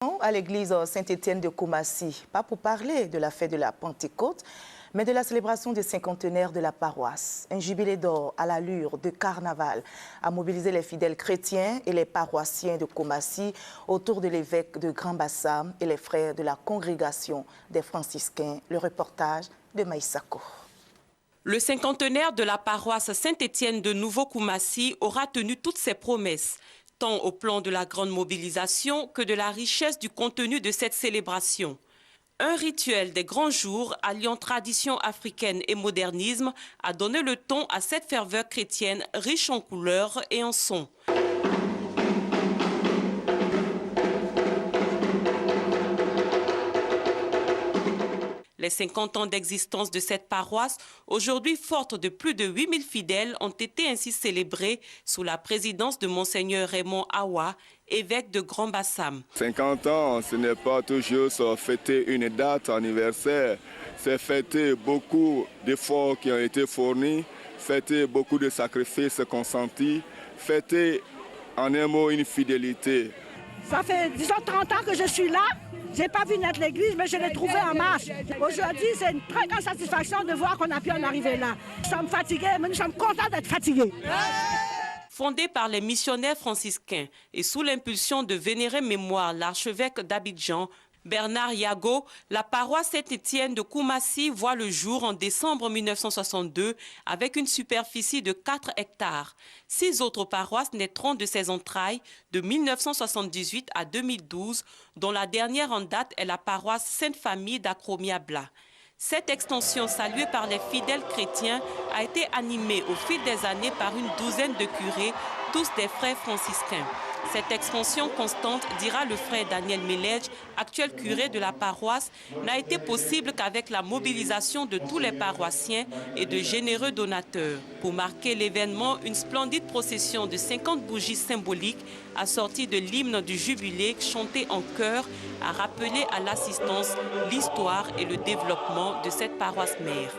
À l'église Saint-Étienne de Koumassi, pas pour parler de la fête de la Pentecôte, mais de la célébration du cinquantenaire de la paroisse. Un jubilé d'or à l'allure de carnaval a mobilisé les fidèles chrétiens et les paroissiens de Koumassi autour de l'évêque de Grand-Bassam et les frères de la congrégation des franciscains. Le reportage de Maïsako. Le cinquantenaire de la paroisse Saint-Étienne de Nouveau-Koumassi aura tenu toutes ses promesses, tant au plan de la grande mobilisation que de la richesse du contenu de cette célébration. Un rituel des grands jours alliant tradition africaine et modernisme a donné le ton à cette ferveur chrétienne riche en couleurs et en sons. Les 50 ans d'existence de cette paroisse, aujourd'hui forte de plus de 8000 fidèles, ont été ainsi célébrés sous la présidence de Monseigneur Raymond Awa, évêque de Grand-Bassam. 50 ans, ce n'est pas toujours fêter une date anniversaire, c'est fêter beaucoup d'efforts qui ont été fournis, fêter beaucoup de sacrifices consentis, fêter en un mot une fidélité. Ça fait, disons, 30 ans que je suis là. Je n'ai pas vu naître l'église, mais je l'ai trouvée en marche. Aujourd'hui, c'est une très grande satisfaction de voir qu'on a pu en arriver là. Nous sommes fatigués, mais nous sommes contents d'être fatigués. Fondée par les missionnaires franciscains et sous l'impulsion de vénéré mémoire l'archevêque d'Abidjan, Bernard Yago, la paroisse Saint-Étienne de Koumassi voit le jour en décembre 1962 avec une superficie de 4 hectares. 6 autres paroisses naîtront de ses entrailles de 1978 à 2012, dont la dernière en date est la paroisse Sainte-Famille d'Akromia-Bla. Cette extension, saluée par les fidèles chrétiens, a été animée au fil des années par une douzaine de curés, tous des frères franciscains. Cette expansion constante, dira le frère Daniel Melej, actuel curé de la paroisse, n'a été possible qu'avec la mobilisation de tous les paroissiens et de généreux donateurs. Pour marquer l'événement, une splendide procession de 50 bougies symboliques assorties de l'hymne du jubilé chanté en chœur a rappelé à l'assistance l'histoire et le développement de cette paroisse mère.